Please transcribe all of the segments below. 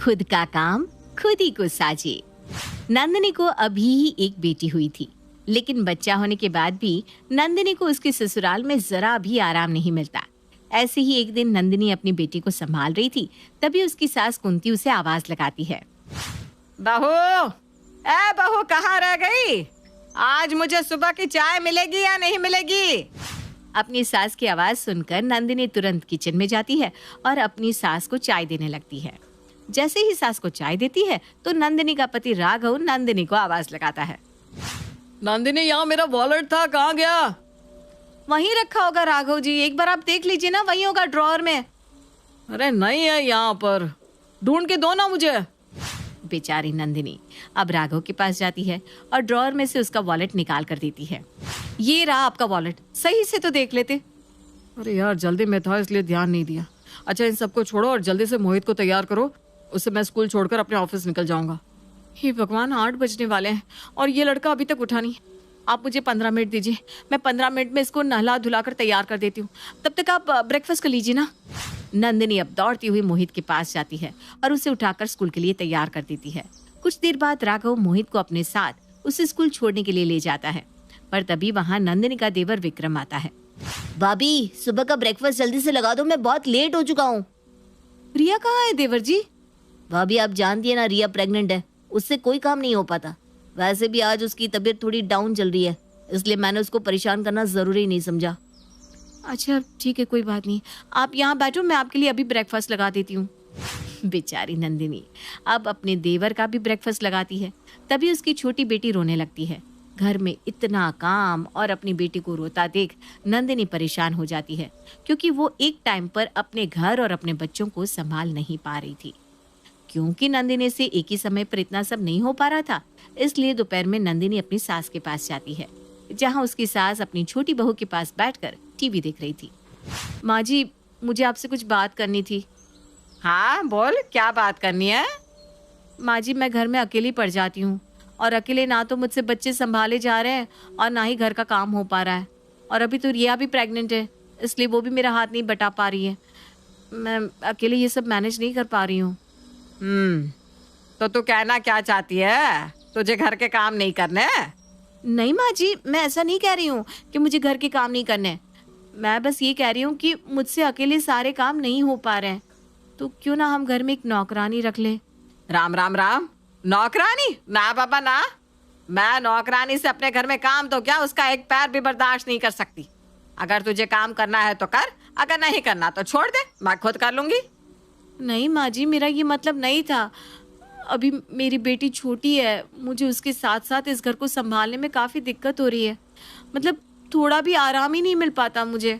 खुद का काम खुद ही को साजे। नंदिनी को अभी ही एक बेटी हुई थी, लेकिन बच्चा होने के बाद भी नंदिनी को उसके ससुराल में जरा भी आराम नहीं मिलता। ऐसे ही एक दिन नंदिनी अपनी बेटी को संभाल रही थी, तभी उसकी सास कुंती उसे आवाज लगाती है। बहू, ए बहू, कहाँ रह गई? आज मुझे सुबह की चाय मिलेगी या नहीं मिलेगी? अपनी सास की आवाज सुनकर नंदिनी तुरंत किचन में जाती है और अपनी सास को चाय देने लगती है। जैसे ही सास को चाय देती है तो नंदिनी का पति राघव नंदिनी को आवाज लगाता है। नंदिनी, यहाँ मेरा वॉलेट था, कहाँ गया? वहीं रखा होगा राघव जी, एक बार आप देख लीजिए ना, वहीं होगा ड्रॉअर में। अरे नहीं है यहाँ पर, ढूंढ के दो ना मुझे। बेचारी नंदिनी अब राघव के पास जाती है और ड्रॉअर में से उसका वॉलेट निकाल कर देती है। ये रहा आपका वॉलेट, सही से तो देख लेते। अरे यार, जल्दी में था इसलिए ध्यान नहीं दिया। अच्छा, इन सबको छोड़ो और जल्दी से मोहित को तैयार करो, उससे मैं स्कूल छोड़कर अपने ऑफिस निकल जाऊंगा। हे भगवान, 8 बजने वाले हैं और ये लड़का अभी तक उठा नहीं। आप मुझे 15 मिनट दीजिए, मैं 15 मिनट में इसको नहला धुला कर तैयार कर देती हूँ। तब तक आप ब्रेकफास्ट कर लीजिए ना। नंदिनी अब दौड़ती हुई मोहित के पास जाती है और उसे उठाकर स्कूल के लिए तैयार कर देती है। कुछ देर बाद राघव मोहित को अपने साथ उसे स्कूल छोड़ने के लिए ले जाता है, पर तभी वहाँ नंदिनी का देवर विक्रम आता है। भाभी, सुबह का ब्रेकफास्ट जल्दी से लगा दो, मैं बहुत लेट हो चुका हूँ। रिया कहाँ है देवर जी? भाभी, आप जानती है ना, रिया प्रेग्नेंट है, उससे कोई काम नहीं हो पाता। वैसे भी आज उसकी तबीयत थोड़ी डाउन चल रही है, इसलिए मैंने उसको परेशान करना जरूरी नहीं समझा। अच्छा ठीक है, कोई बात नहीं, आप यहाँ बैठो, मैं आपके लिए अभी ब्रेकफास्ट लगा देती हूँ। बेचारी नंदिनी अब अपने देवर का भी ब्रेकफास्ट लगाती है। तभी उसकी छोटी बेटी रोने लगती है। घर में इतना काम और अपनी बेटी को रोता देख नंदिनी परेशान हो जाती है, क्योंकि वो एक टाइम पर अपने घर और अपने बच्चों को संभाल नहीं पा रही थी। क्योंकि नंदिनी से एक ही समय पर इतना सब नहीं हो पा रहा था, इसलिए दोपहर में नंदिनी अपनी सास के पास जाती है, जहाँ उसकी सास अपनी छोटी बहू के पास बैठकर टीवी देख रही थी। माँ जी, मुझे आपसे कुछ बात करनी थी। हाँ बोल, क्या बात करनी है? माँ जी, मैं घर में अकेली पड़ जाती हूँ और अकेले ना तो मुझसे बच्चे संभाले जा रहे हैं और ना ही घर का काम हो पा रहा है। और अभी तो रिया भी प्रेग्नेंट है, इसलिए वो भी मेरा हाथ नहीं बटा पा रही है। मैं अकेले ये सब मैनेज नहीं कर पा रही हूँ। तो तू कहना क्या चाहती है? तुझे घर के काम नहीं करने? नहीं माँ जी, मैं ऐसा नहीं कह रही हूँ कि मुझे घर के काम नहीं करने। मैं बस ये कह रही हूँ कि मुझसे अकेले सारे काम नहीं हो पा रहे हैं, तो क्यों ना हम घर में एक नौकरानी रख लें। राम राम राम, नौकरानी? ना बाबा ना, मैं नौकरानी से अपने घर में काम तो क्या, उसका एक पैर भी बर्दाश्त नहीं कर सकती। अगर तुझे काम करना है तो कर, अगर नहीं करना तो छोड़ दे, मैं खुद कर लूंगी। नहीं माँ जी, मेरा ये मतलब नहीं था। अभी मेरी बेटी छोटी है, मुझे उसके साथ साथ इस घर को संभालने में काफ़ी दिक्कत हो रही है। मतलब थोड़ा भी आराम ही नहीं मिल पाता मुझे।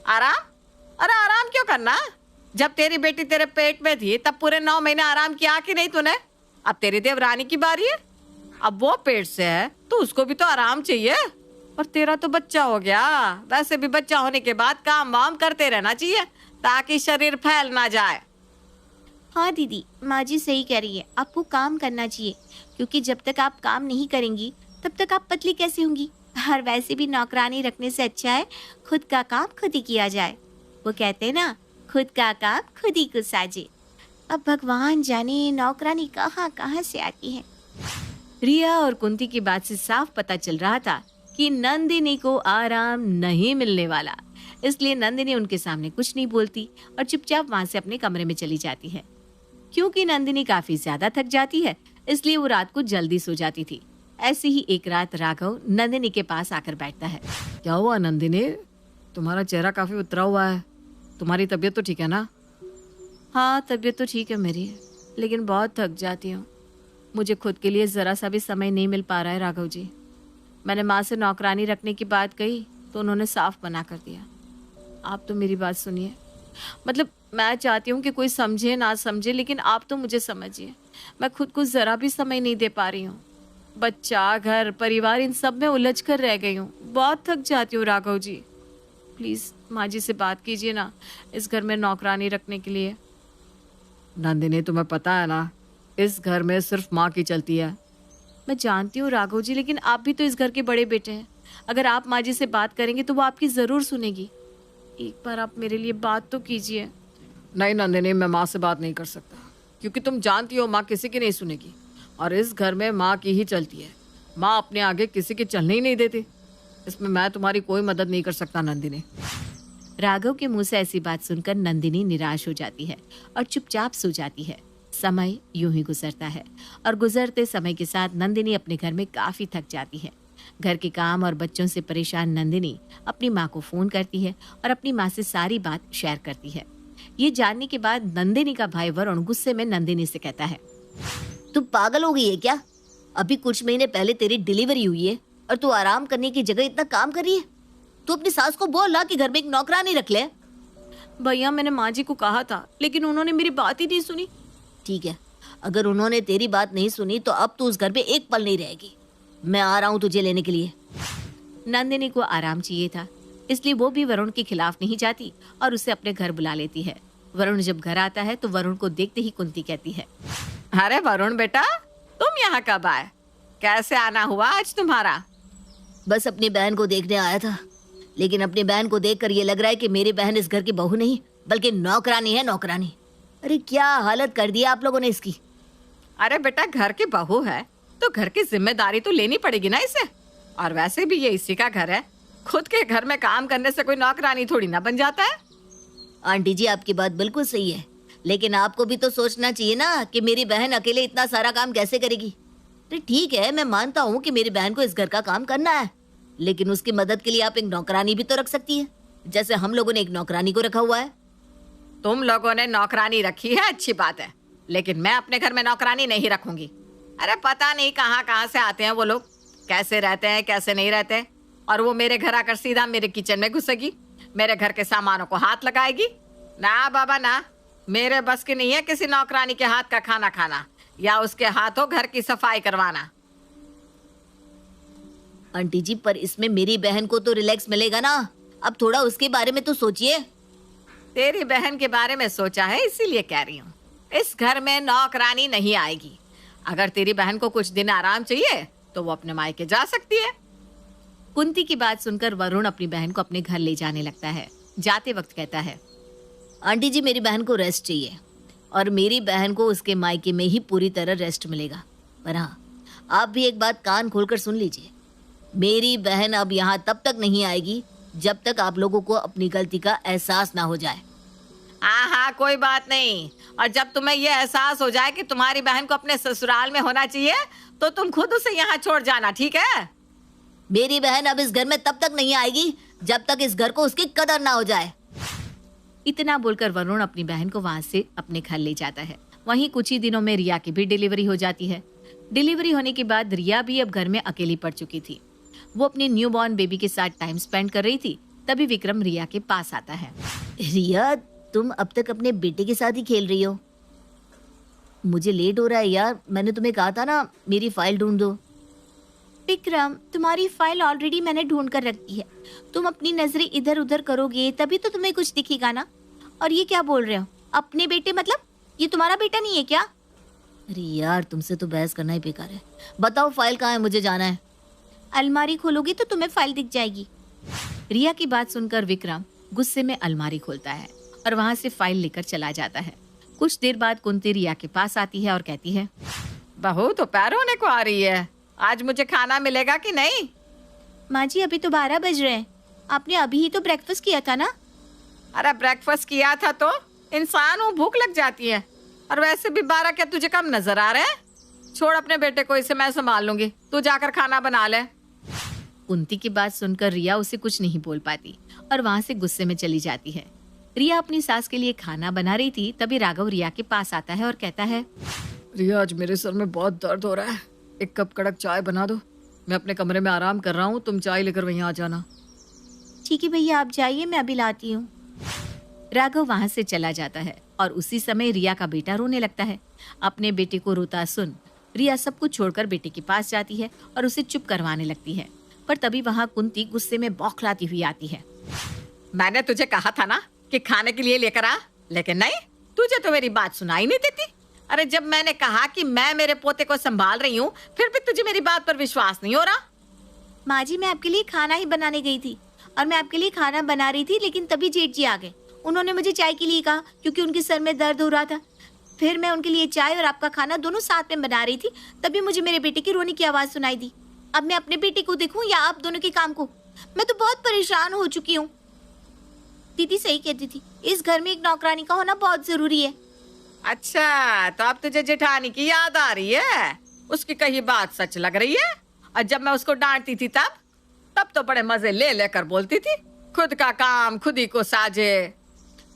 आराम? अरे आराम क्यों करना? जब तेरी बेटी तेरे पेट में थी तब पूरे 9 महीने आराम किया कि नहीं तूने? अब तेरी देवरानी की बारी है, अब वो पेट से है तो उसको भी तो आराम चाहिए। और तेरा तो बच्चा हो गया, वैसे भी बच्चा होने के बाद काम वाम करते रहना चाहिए ताकि शरीर फैल ना जाए। हाँ दीदी, माँ जी सही कह रही है, आपको काम करना चाहिए, क्योंकि जब तक आप काम नहीं करेंगी तब तक आप पतली कैसे होंगी। और वैसे भी नौकरानी रखने से अच्छा है खुद का काम खुद ही किया जाए। वो कहते हैं ना, खुद का काम खुद ही को साजे। अब भगवान जाने नौकरानी कहाँ कहाँ से आती है। रिया और कुंती की बात से साफ पता चल रहा था कि नंदिनी को आराम नहीं मिलने वाला, इसलिए नंदिनी उनके सामने कुछ नहीं बोलती और चुपचाप वहां से अपने कमरे में चली जाती है। क्योंकि नंदिनी काफी ज्यादा थक जाती है, इसलिए वो रात को जल्दी सो जाती थी। ऐसी ही एक रात राघव नंदिनी के पास आकर बैठता है। क्या हुआ नंदिनी, तुम्हारा चेहरा काफी उतरा हुआ है, तुम्हारी तबीयत तो ठीक है ना? हाँ, तबीयत तो ठीक है मेरी, लेकिन बहुत थक जाती हूँ। मुझे खुद के लिए जरा सा भी समय नहीं मिल पा रहा है राघव जी। मैंने माँ से नौकरानी रखने की बात कही तो उन्होंने साफ मना कर दिया। आप तो मेरी बात सुनिए, मतलब मैं चाहती हूँ कि कोई समझे ना समझे, लेकिन आप तो मुझे समझिए। मैं खुद को जरा भी समय नहीं दे पा रही हूँ। बच्चा, घर, परिवार, इन सब में उलझ कर रह गई हूँ। बहुत थक जाती हूँ राघव जी। प्लीज माँ जी से बात कीजिए ना इस घर में नौकरानी रखने के लिए। नंदिनी, तुम्हें पता है ना, इस घर में सिर्फ माँ की चलती है। मैं जानती हूँ राघव जी, लेकिन आप भी तो इस घर के बड़े बेटे हैं। अगर आप माँ जी से बात करेंगे तो वो आपकी जरूर सुनेगी। एक बार आप मेरे लिए बात तो कीजिए। नहीं नंदिनी, मैं माँ से बात नहीं कर सकता, क्योंकि तुम जानती हो माँ किसी की नहीं सुनेगी, और इस घर में माँ की ही चलती है। माँ अपने आगे किसी की चलने ही नहीं देती। इसमें मैं तुम्हारी कोई मदद नहीं कर सकता नंदिनी। राघव के मुंह से ऐसी बात सुनकर नंदिनी निराश हो जाती है और चुपचाप सो जाती है। समय यूं ही गुजरता है और गुजरते समय के साथ नंदिनी अपने घर में काफी थक जाती है। घर के काम और बच्चों से परेशान नंदिनी अपनी माँ को फोन करती है और अपनी माँ से सारी बात शेयर करती है। ये जानने के बाद नंदिनी का भाई वरुण गुस्से में नंदिनी से कहता है, तू पागल हो गई है क्या? अभी कुछ महीने पहले तेरी डिलीवरी हुई है और तू आराम करने की जगह इतना काम कर रही है। तू अपनी सास को बोल ला कि घर में एक नौकरानी रख ले। भैया मैंने माँ जी को कहा था, लेकिन उन्होंने मेरी बात ही नहीं सुनी। ठीक है, अगर उन्होंने तेरी बात नहीं सुनी तो अब तू उस घर में एक पल नहीं रहेगी। मैं आ रहा हूँ तुझे लेने के लिए। नंदिनी को आराम चाहिए था, इसलिए वो भी वरुण के खिलाफ नहीं जाती और उसे अपने घर बुला लेती है। वरुण जब घर आता है तो वरुण को देखते ही कुंती कहती है, अरे वरुण बेटा, तुम यहाँ कब आए? कैसे आना हुआ आज तुम्हारा? बस अपनी बहन को देखने आया था, लेकिन अपनी बहन को देखकर ये लग रहा है कि मेरी बहन इस घर की बहू नहीं बल्कि नौकरानी है, नौकरानी। अरे क्या हालत कर दी आप लोगों ने इसकी। अरे बेटा, घर की बहू है तो घर की जिम्मेदारी तो लेनी पड़ेगी ना इसे। और वैसे भी ये इसी का घर है, खुद के घर में काम करने से कोई नौकरानी थोड़ी ना बन जाता है। आंटी जी, आपकी बात बिल्कुल सही है, लेकिन आपको भी तो सोचना चाहिए ना कि मेरी बहन अकेले इतना सारा काम कैसे करेगी। अरे ठीक है, मैं मानता हूँ कि मेरी बहन को इस घर का काम करना है, लेकिन उसकी मदद के लिए आप एक नौकरानी भी तो रख सकती है, जैसे हम लोगों ने एक नौकरानी को रखा हुआ है। तुम लोगों ने नौकरानी रखी है, अच्छी बात है, लेकिन मैं अपने घर में नौकरानी नहीं रखूंगी। अरे पता नहीं कहाँ कहाँ से आते हैं वो लोग, कैसे रहते हैं कैसे नहीं रहते, और वो मेरे घर आकर सीधा मेरे किचन में घुसेगी, मेरे घर के सामानों को हाथ लगाएगी। ना बाबा ना, मेरे बस की नहीं है किसी नौकरानी के हाथ का खाना खाना या उसके हाथों घर की सफाई करवाना। आंटी जी, पर इसमें मेरी बहन को तो रिलैक्स मिलेगा ना, अब थोड़ा उसके बारे में तो सोचिए। तेरी बहन के बारे में सोचा है इसीलिए कह रही हूँ, इस घर में नौकरानी नहीं आएगी। अगर तेरी बहन को कुछ दिन आराम चाहिए तो वो अपने मायके जा सकती है। कुंती की बात सुनकर वरुण अपनी बहन को अपने घर ले जाने लगता है। जाते वक्त कहता है, आंटी जी, मेरी बहन को रेस्ट चाहिए और मेरी बहन को उसके मायके में ही पूरी तरह रेस्ट मिलेगा। पर हाँ, आप भी एक बात कान खोलकर सुन लीजिए, मेरी बहन अब यहाँ तब तक नहीं आएगी जब तक आप लोगों को अपनी गलती का एहसास ना हो जाए। हाँ हाँ, कोई बात नहीं। और जब तुम्हें ये एहसास हो जाए कि तुम्हारी बहन को अपने ससुराल में होना चाहिए तो तुम खुद उसे यहाँ छोड़ जाना, ठीक है? मेरी बहन अब इस घर में तब तक नहीं आएगी जब तक इस घर को उसकी कदर ना हो जाए। इतना बोलकर वरुण अपनी बहन को वहां से अपने घर ले जाता है। वहीं कुछ ही दिनों में रिया की भी डिलीवरी हो जाती है। डिलीवरी होने के बाद रिया भी अब घर में अकेली पड़ चुकी थी। वो अपनी न्यूबॉर्न बेबी के साथ टाइम स्पेंड कर रही थी, तभी विक्रम रिया के पास आता है। रिया, तुम अब तक अपने बेटे के साथ ही खेल रही हो। मुझे लेट हो रहा है यार, मैंने तुम्हें कहा था ना मेरी फाइल ढूंढ दो। विक्रम, तुम्हारी फाइल ऑलरेडी मैंने ढूंढ कर रखी है। तुम अपनी नजरें इधर उधर करोगे तभी तो तुम्हें कुछ दिखेगा ना। और ये क्या बोल रहे हो, अपने बेटे? मतलब ये तुम्हारा बेटा नहीं है क्या? अरे यार, तुमसे तो बहस करना ही बेकार है। बताओ फाइल कहाँ है, मुझे जाना है। अलमारी खोलोगी तो तुम्हें फाइल दिख जाएगी। रिया की बात सुनकर विक्रम गुस्से में अलमारी खोलता है और वहां से फाइल लेकर चला जाता है। कुछ देर बाद कुंती रिया के पास आती है और कहती है, बहू तो पैर होने को आ रही है, आज मुझे खाना मिलेगा कि नहीं? माँ जी, अभी तो 12 बज रहे हैं, आपने अभी ही तो ब्रेकफास्ट किया था ना। अरे ब्रेकफास्ट किया था तो इंसान हूँ, भूख लग जाती है। और वैसे भी 12 क्या तुझे कम नजर आ रहे हैं? छोड़ अपने बेटे को, इसे मैं संभाल लूंगी, तू जाकर खाना बना ले। कुंती की बात सुनकर रिया उसे कुछ नहीं बोल पाती और वहां से गुस्से में चली जाती है। रिया अपनी सास के लिए खाना बना रही थी, तभी राघव रिया के पास आता है और कहता है, रिया, आज मेरे सर में बहुत दर्द हो रहा है, एक कप कड़क चाय बना दो। मैं अपने कमरे में आराम कर रहा हूँ, तुम चाय लेकर वहीं आ जाना। ठीक है भैया, आप जाइए, मैं अभी लाती हूँ। राघव वहां से चला जाता है और उसी समय रिया का बेटा रोने लगता है। अपने बेटे को रोता सुन रिया सब कुछ छोड़कर बेटे के पास जाती है और उसे चुप करवाने लगती है। पर तभी वहां कुंती गुस्से में बौखलाती हुई आती है। मैंने तुझे कहा था ना कि खाने के लिए लेकर आ, लेकिन नहीं, तुझे तो मेरी बात सुनाई नहीं देती। अरे जब मैंने कहा कि मैं मेरे पोते को संभाल रही हूँ, फिर भी तुझे मेरी बात पर विश्वास नहीं हो रहा। माँ जी, मैं आपके लिए खाना ही बनाने गई थी और मैं आपके लिए खाना बना रही थी, लेकिन तभी जेठ जी आ गए। उन्होंने मुझे चाय के लिए कहा क्योंकि उनके सर में दर्द हो रहा था। फिर मैं उनके लिए चाय और आपका खाना दोनों साथ में बना रही थी, तभी मुझे मेरे बेटे की रोने की आवाज़ सुनाई दी। अब मैं अपने बेटे को देखूं या आप दोनों के काम को? मैं तो बहुत परेशान हो चुकी हूँ। दीदी सही कहती थी, इस घर में एक नौकरानी का होना बहुत ज़रूरी है। अच्छा, तो अब तुझे जेठानी की याद आ रही है? उसकी कही बात सच लग रही है। और जब मैं उसको डांटती थी तब तो बड़े मजे ले लेकर बोलती थी, खुद का काम खुद ही को साजे।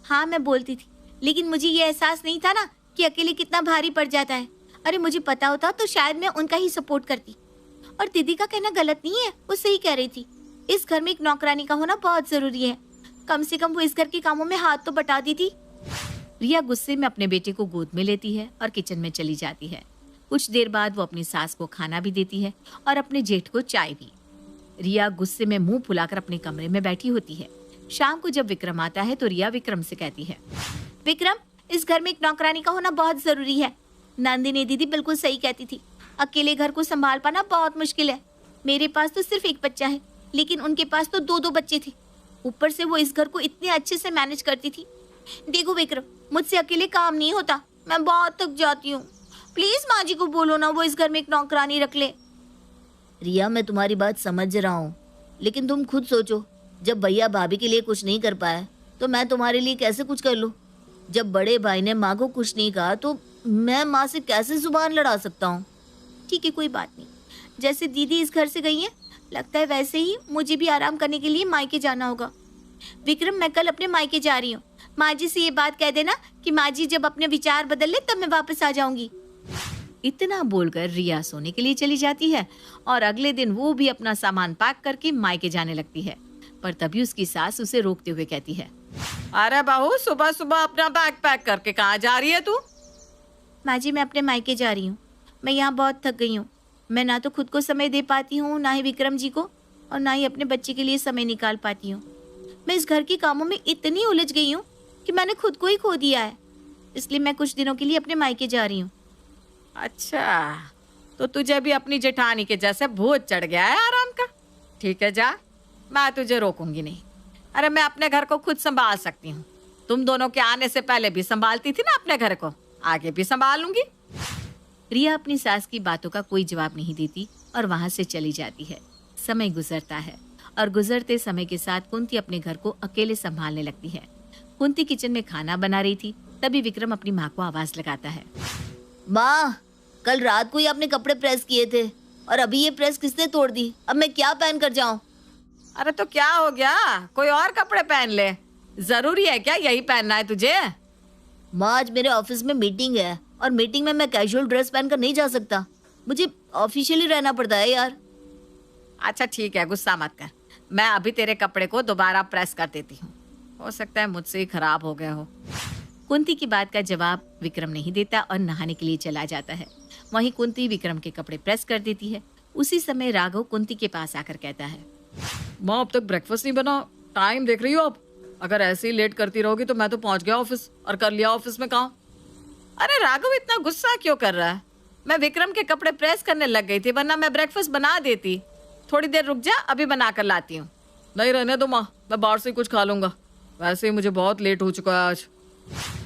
हाँ, मैं बोलती थी, लेकिन मुझे ये एहसास नहीं था ना कि अकेले कितना भारी पड़ जाता है। अरे मुझे पता होता तो शायद मैं उनका ही सपोर्ट करती। और दीदी का कहना गलत नहीं है, वो सही कह रही थी। इस घर में एक नौकरानी का होना बहुत जरूरी है। कम से कम वो इस घर के कामों में हाथ तो बटा दी थी। रिया गुस्से में अपने बेटे को गोद में लेती है और किचन में चली जाती है। कुछ देर बाद वो अपनी सास को खाना भी देती है और अपने जेठ को चाय भी। रिया गुस्से में मुंह फुलाकर अपने कमरे में बैठी होती है। शाम को जब विक्रम आता है तो रिया विक्रम से कहती है, विक्रम, इस घर में एक नौकरानी का होना बहुत जरूरी है। नंदिनी दीदी बिल्कुल सही कहती थी, अकेले घर को संभाल पाना बहुत मुश्किल है। मेरे पास तो सिर्फ एक बच्चा है, लेकिन उनके पास तो दो बच्चे थे। ऊपर से वो इस घर को इतने अच्छे से मैनेज करती थी। देखो विक्रम, मुझसे अकेले काम नहीं होता, मैं बहुत थक जाती हूँ। प्लीज माँ जी को बोलो ना, वो इस घर में एक नौकरानी रख ले। रिया, मैं तुम्हारी बात समझ रहा हूँ, लेकिन तुम खुद सोचो, जब भैया भाभी के लिए कुछ नहीं कर पाए तो मैं तुम्हारे लिए कैसे कुछ कर लूँ? जब बड़े भाई ने माँ को कुछ नहीं कहा तो मैं माँ से कैसे जुबान लड़ा सकता हूँ? ठीक है, कोई बात नहीं। जैसे दीदी इस घर से गई है, लगता है वैसे ही मुझे भी आराम करने के लिए मायके जाना होगा। विक्रम, मैं कल अपने मायके जा रही हूँ। माँ जी से ये बात कह देना कि माँ जी जब अपने विचार बदल ले तब मैं वापस आ जाऊंगी। इतना बोलकर रिया सोने के लिए चली जाती है और अगले दिन वो भी अपना सामान पैक करके मायके जाने लगती है। पर तभी उसकी सास उसे रोकते हुए कहती है, अरे बहू, सुबह सुबह अपना बैग पैक करके कहाँ जा रही है तू? माँ जी, मैं अपने मायके जा रही हूँ। मैं यहाँ बहुत थक गई हूँ। मैं ना तो खुद को समय दे पाती हूँ, ना ही विक्रम जी को, और ना ही अपने बच्चे के लिए समय निकाल पाती हूँ। मैं इस घर के कामों में इतनी उलझ गई हूँ कि मैंने खुद को ही खो दिया है। इसलिए मैं कुछ दिनों के लिए अपने मायके जा रही हूँ। अच्छा, तो तुझे भी अपनी जेठानी के जैसे भूत चढ़ गया है आराम का। ठीक है, जा, मैं तुझे रोकूंगी नहीं। अरे मैं अपने घर को खुद संभाल सकती हूँ। तुम दोनों के आने से पहले भी संभालती थी ना अपने घर को, आगे भी संभालूंगी। रिया अपनी सास की बातों का कोई जवाब नहीं देती और वहां से चली जाती है। समय गुजरता है और गुजरते समय के साथ कुंती अपने घर को अकेले संभालने लगती है। कुंती किचन में खाना बना रही थी, तभी विक्रम अपनी माँ को आवाज लगाता है, माँ, कल रात को ही आपने कपड़े प्रेस किए थे और अभी ये प्रेस किसने तोड़ दी? अब मैं क्या पहन कर जाऊं? अरे तो क्या हो गया, कोई और कपड़े पहन ले। जरूरी है क्या यही पहनना है तुझे? माँ, आज मेरे ऑफिस में मीटिंग है और मीटिंग में मैं कैजुअल ड्रेस पहनकर नहीं जा सकता। मुझे ऑफिशियली रहना पड़ता है यार। अच्छा ठीक है, गुस्सा मत कर। मैं अभी तेरे कपड़े को दोबारा प्रेस कर देती हूँ। हो सकता है मुझसे ही खराब हो गया हो। कुंती की बात का जवाब विक्रम नहीं देता और नहाने के लिए चला जाता है। वहीं कुंती विक्रम के कपड़े प्रेस कर देती है। उसी समय राघव कुंती के पास आकर कहता है, माँ, अब तक ब्रेकफास्ट नहीं बना, टाइम देख रही हो आप? अगर ऐसे ही लेट करती रहोगी तो मैं तो पहुंच गया ऑफिस और कर लिया ऑफिस में काम। अरे राघव, इतना गुस्सा क्यों कर रहा है? मैं विक्रम के कपड़े प्रेस करने लग गई थी, वरना मैं ब्रेकफास्ट बना देती। थोड़ी देर रुक जा, अभी बना कर लाती हूँ। नहीं, रहने दो माँ, मैं बाहर से कुछ खा लूंगा। वैसे ही मुझे बहुत लेट हो चुका है आज।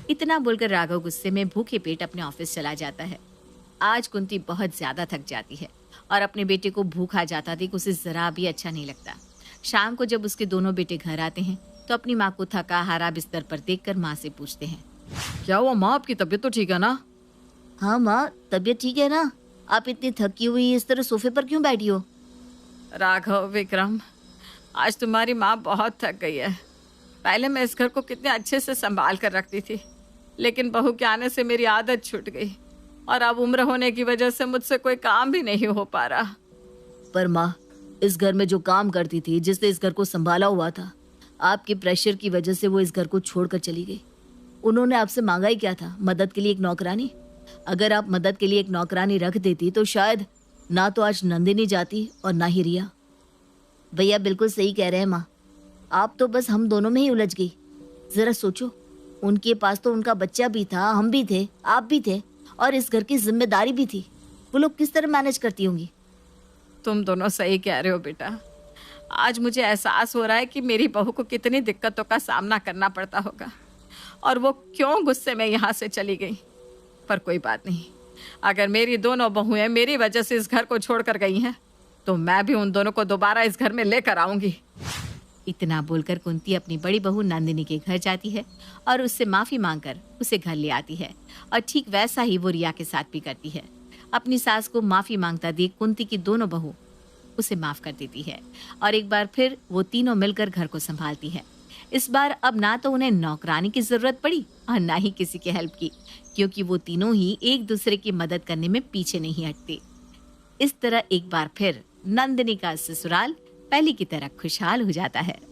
इतना बोलकर राघव गुस्से में भूखे पेट अपने ऑफिस चला जाता है। आज कुंती बहुत ज्यादा थक जाती है और अपने बेटे को भूखा जाता देख उसे जरा भी अच्छा नहीं लगता। शाम को जब उसके दोनों बेटे घर आते हैं तो अपनी माँ को थका हारा बिस्तर पर देखकर माँ से पूछते हैं, क्या हुआ माँ, आपकी तबीयत तो ठीक है ना? हाँ माँ, तबीयत ठीक है ना। आप इतनी थकी हुई इस तरह सोफे पर क्यों बैठी हो? राघव, विक्रम, आज तुम्हारी माँ बहुत थक गई है। पहले मैं इस घर को कितने अच्छे से संभाल कर रखती थी, लेकिन बहू के आने से मेरी आदत छूट गई और अब उम्र होने की वजह से मुझसे कोई काम भी नहीं हो पा रहा। पर माँ, इस घर में जो काम करती थी, जिसने इस घर को संभाला हुआ था, आपके प्रेशर की वजह से वो इस घर को छोड़कर चली गई। उन्होंने आपसे मांगा ही क्या था? मदद के लिए एक नौकरानी। अगर आप मदद के लिए एक नौकरानी रख देती तो शायद ना तो आज नंदिनी जाती और ना ही रिया। भैया बिल्कुल सही कह रहे हैं माँ, आप तो बस हम दोनों में ही उलझ गई। जरा सोचो, उनके पास तो उनका बच्चा भी था, हम भी थे, आप भी थे, और इस घर की जिम्मेदारी भी थी। वो लोग किस तरह मैनेज करती होंगी? तुम दोनों सही कह रहे हो बेटा। आज मुझे एहसास हो रहा है कि मेरी बहू को कितनी दिक्कतों का सामना करना पड़ता होगा और वो क्यों गुस्से में यहाँ से चली गई। पर कोई बात नहीं, अगर मेरी दोनों बहुएं मेरी वजह से इस घर को छोड़कर गई हैं तो मैं भी उन दोनों को दोबारा इस घर में लेकर आऊंगी। इतना बोलकर कुंती अपनी बड़ी बहू नंदिनी के घर जाती है और उससे माफी मांगकर उसे घर ले आती है। और ठीक वैसा ही वो रिया के साथ भी करती है। अपनी सास को माफी मांगता देख कुंती की दोनों बहू उसे माफ कर देती है और एक बार फिर वो तीनों मिलकर घर को संभालती है। इस बार अब ना तो उन्हें नौकरानी की जरूरत पड़ी और ना ही किसी की हेल्प की, क्योंकि वो तीनों ही एक दूसरे की मदद करने में पीछे नहीं हटते। इस तरह एक बार फिर नंदिनी का ससुराल पहले की तरह खुशहाल हो जाता है।